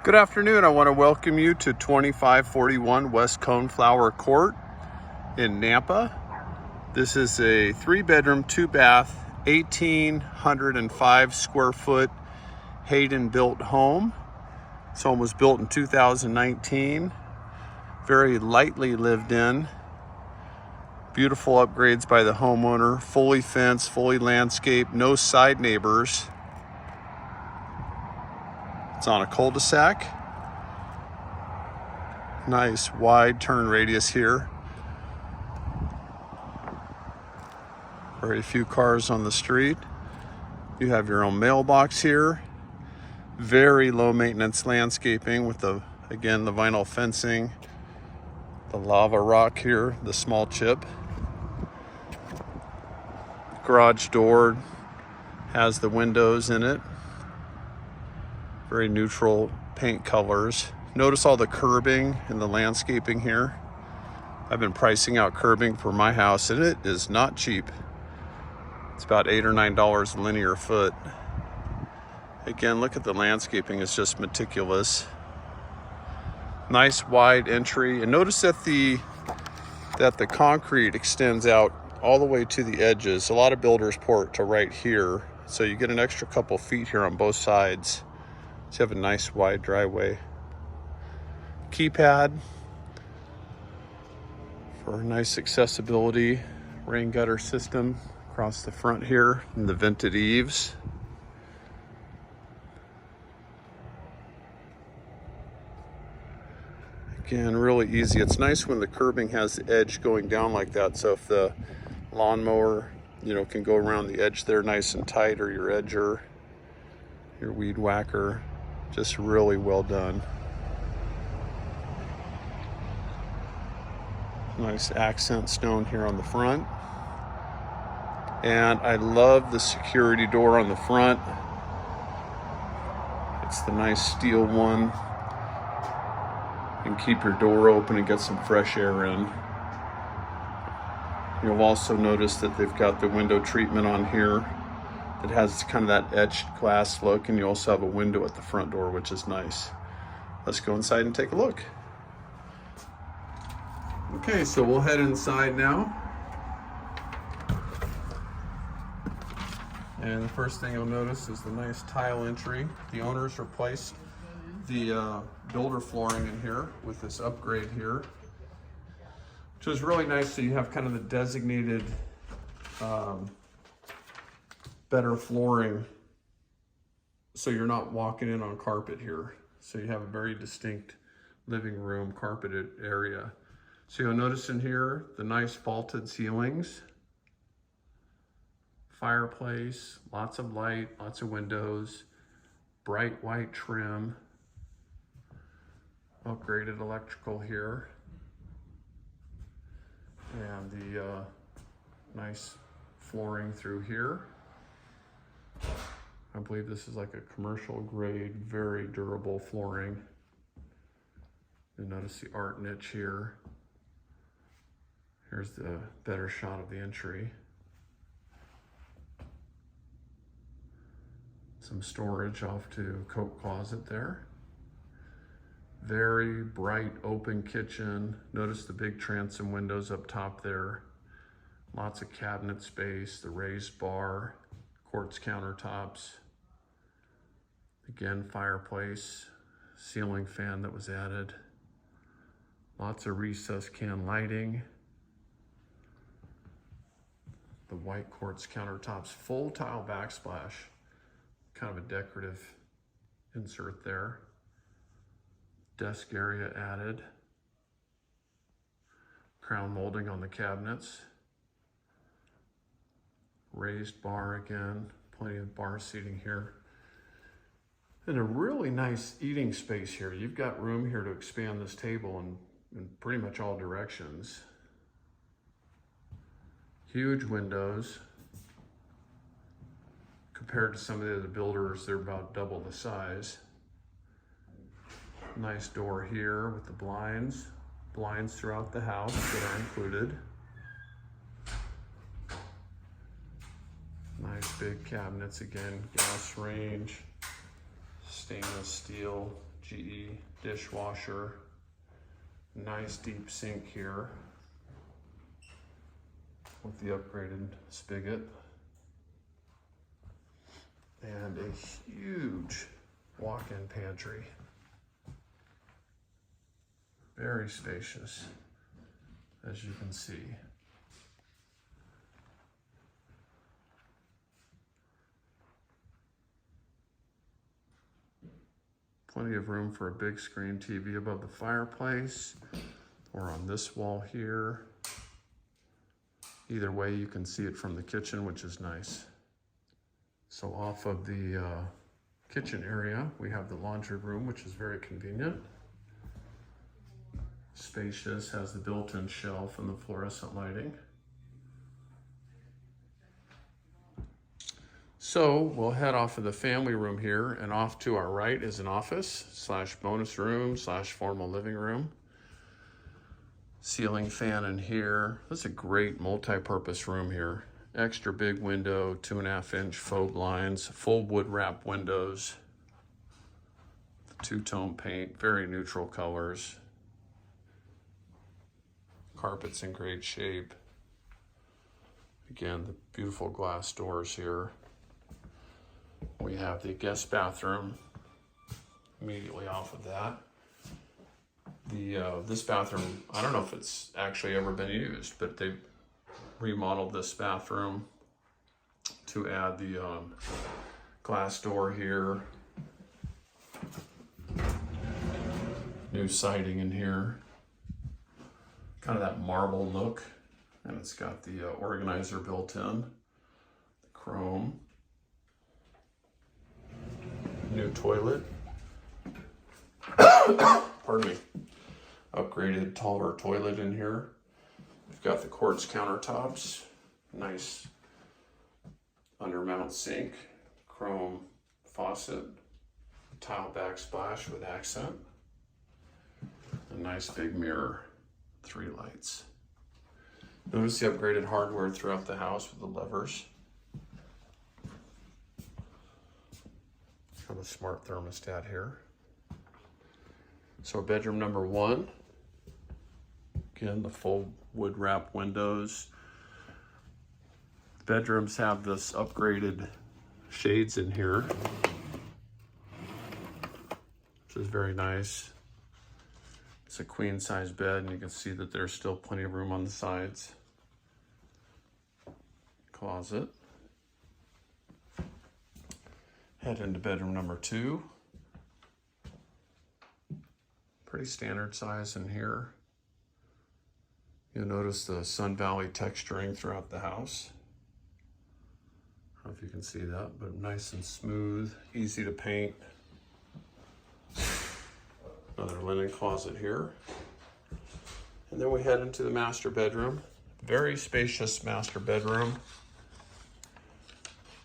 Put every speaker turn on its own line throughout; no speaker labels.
Good afternoon. I want to welcome you to 2541 West Coneflower Court in Nampa. This is a 3-bedroom, 2-bath, 1,805 square foot Hayden built home. This home was built in 2019. Very lightly lived in. Beautiful upgrades by the homeowner. Fully fenced, fully landscaped, no side neighbors. It's on a cul-de-sac. Nice wide turn radius here. Very few cars on the street. You have your own mailbox here. Very low maintenance landscaping with the vinyl fencing, the lava rock here, the small chip. Garage door has the windows in it. Very neutral paint colors. Notice all the curbing and the landscaping here. I've been pricing out curbing for my house and it is not cheap. It's about $8 or $9 a linear foot. Again, look at the landscaping, it's just meticulous. Nice wide entry, and notice that the concrete extends out all the way to the edges. A lot of builders pour it to right here, so you get an extra couple feet here on both sides. So you have a nice wide driveway. Keypad for nice accessibility. Rain gutter system across the front here, and the vented eaves. Again, really easy. It's nice when the curbing has the edge going down like that, so if the lawnmower, can go around the edge there nice and tight, or your edger, your weed whacker. Just really well done. Nice accent stone here on the front. And I love the security door on the front. It's the nice steel one. You can keep your door open and get some fresh air in. You'll also notice that they've got the window treatment on here. It has kind of that etched glass look, and you also have a window at the front door, which is nice. Let's go inside and take a look. Okay, so we'll head inside now. And the first thing you'll notice is the nice tile entry. The owners replaced the builder flooring in here with this upgrade here, which is really nice. So you have kind of the designated better flooring, so you're not walking in on carpet here. So you have a very distinct living room carpeted area. So you'll notice in here the nice vaulted ceilings, fireplace, lots of light, lots of windows, bright white trim, upgraded electrical here, and the nice flooring through here. I believe this is like a commercial grade, very durable flooring. You'll notice the art niche here. Here's the better shot of the entry. Some storage off to coat closet there. Very bright open kitchen. Notice the big transom windows up top there. Lots of cabinet space, the raised bar, quartz countertops. Again, fireplace, ceiling fan that was added. Lots of recessed can lighting. The white quartz countertops, full tile backsplash. Kind of a decorative insert there. Desk area added. Crown molding on the cabinets. Raised bar again, plenty of bar seating here. And a really nice eating space here. You've got room here to expand this table in pretty much all directions. Huge windows. Compared to some of the other builders, they're about double the size. Nice door here with the blinds. Blinds throughout the house that are included. Nice big cabinets again, gas range, stainless steel, GE dishwasher. Nice deep sink here with the upgraded spigot. And a huge walk-in pantry. Very spacious, as you can see. Plenty of room for a big screen TV above the fireplace or on this wall here. Either way, you can see it from the kitchen, which is nice. So off of the kitchen area, we have the laundry room, which is very convenient. Spacious, has the built-in shelf and the fluorescent lighting. So we'll head off of the family room here, and off to our right is an office / bonus room / formal living room. Ceiling fan in here. This is a great multi-purpose room here. Extra big window, 2.5-inch faux blinds, full wood wrap windows, two-tone paint, very neutral colors. Carpet's in great shape. Again, the beautiful glass doors here. We have the guest bathroom immediately off of that. This bathroom, I don't know if it's actually ever been used, but they remodeled this bathroom to add the glass door here. New siding in here. Kind of that marble look, and it's got the organizer built in, the chrome. New toilet. Pardon me. Upgraded, taller toilet in here. We've got the quartz countertops, nice undermount sink, chrome faucet, tile backsplash with accent, a nice big mirror. 3 lights. Notice the upgraded hardware throughout the house with the levers. Have a smart thermostat here. So bedroom number 1. Again, the full wood wrap windows. Bedrooms have this upgraded shades in here, which is very nice. It's a queen size bed, and you can see that there's still plenty of room on the sides. Closet. Head into bedroom number 2. Pretty standard size in here. You'll notice the Sun Valley texturing throughout the house. I don't know if you can see that, but nice and smooth, easy to paint. Another linen closet here. And then we head into the master bedroom. Very spacious master bedroom.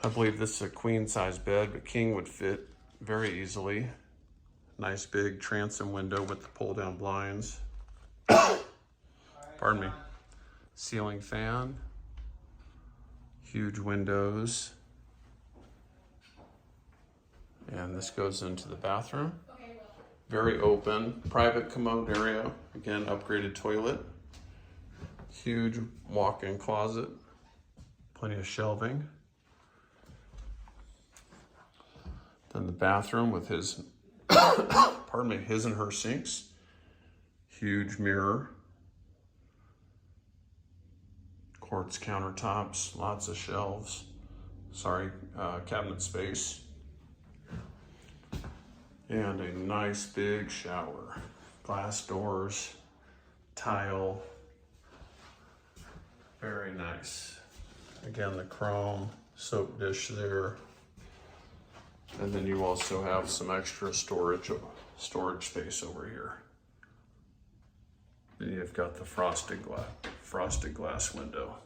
I believe this is a queen size bed, but king would fit very easily. Nice big transom window with the pull down blinds. Pardon me. Ceiling fan. Huge windows. And this goes into the bathroom. Very open, private commode area. Again, upgraded toilet. Huge walk-in closet. Plenty of shelving. Then the bathroom with his, pardon me, his and her sinks. Huge mirror. Quartz countertops, lots of shelves. Cabinet space. And a nice big shower. Glass doors, tile. Very nice. Again, the chrome soap dish there. And then you also have some extra storage space over here. Then you've got the frosted glass window.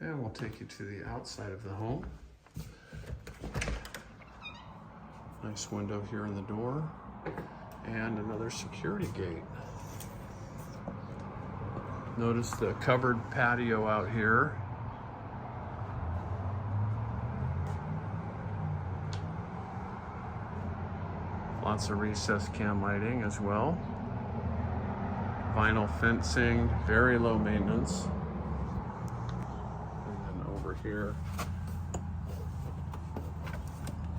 And we'll take you to the outside of the home. Nice window here in the door, and another security gate. Notice the covered patio out here. Lots of recessed can lighting as well. Vinyl fencing, very low maintenance. And then over here,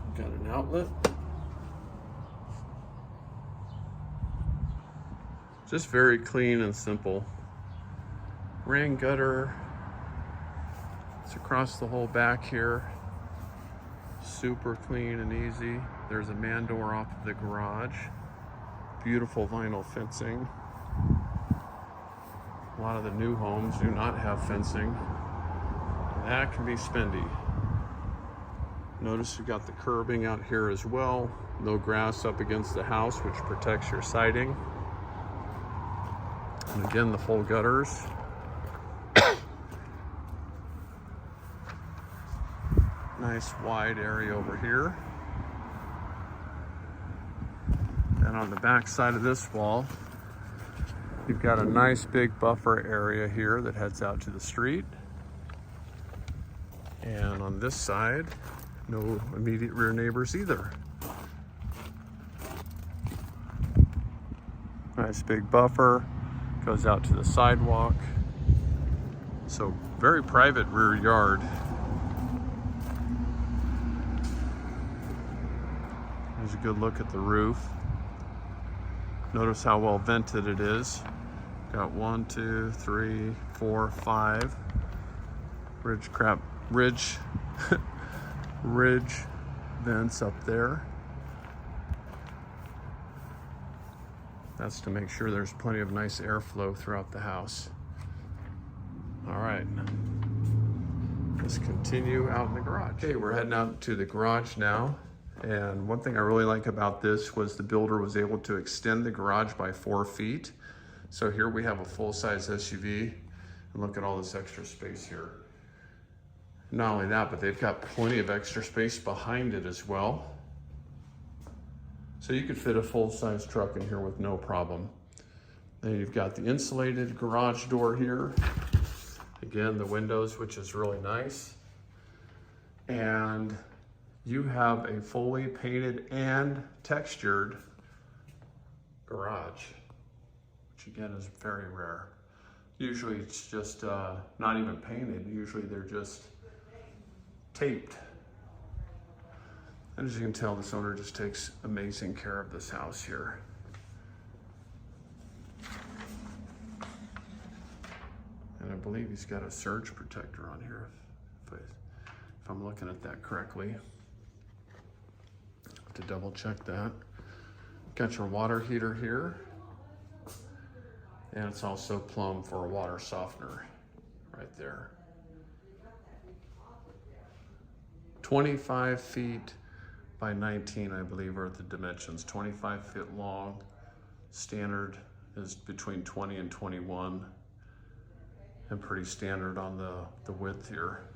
we've got an outlet. Just very clean and simple. Rain gutter. It's across the whole back here. Super clean and easy. There's a man door off of the garage. Beautiful vinyl fencing. A lot of the new homes do not have fencing. That can be spendy. Notice you've got the curbing out here as well. No grass up against the house, which protects your siding. And again, the full gutters. Nice wide area over here. And on the back side of this wall, you've got a nice big buffer area here that heads out to the street. And on this side, no immediate rear neighbors either. Nice big buffer, goes out to the sidewalk. So very private rear yard. There's a good look at the roof. Notice how well vented it is. Got 1, 2, 3, 4, 5 ridge vents up there. That's to make sure there's plenty of nice airflow throughout the house. All right, let's continue out in the garage. Okay, we're heading out to the garage now. And one thing I really like about this was the builder was able to extend the garage by 4 feet. So here we have a full-size SUV, and look at all this extra space here. Not only that, but they've got plenty of extra space behind it as well. So you could fit a full-size truck in here with no problem. Then you've got the insulated garage door here. Again, the windows, which is really nice. And you have a fully painted and textured garage, which again is very rare. Usually it's just not even painted. Usually they're just taped. And as you can tell, this owner just takes amazing care of this house here. And I believe he's got a surge protector on here, if I'm looking at that correctly. Have to double check that. Got your water heater here. And it's also plumbed for a water softener right there. 25 feet by 19, I believe, are the dimensions. 25 feet long. Standard is between 20 and 21. And pretty standard on the width here.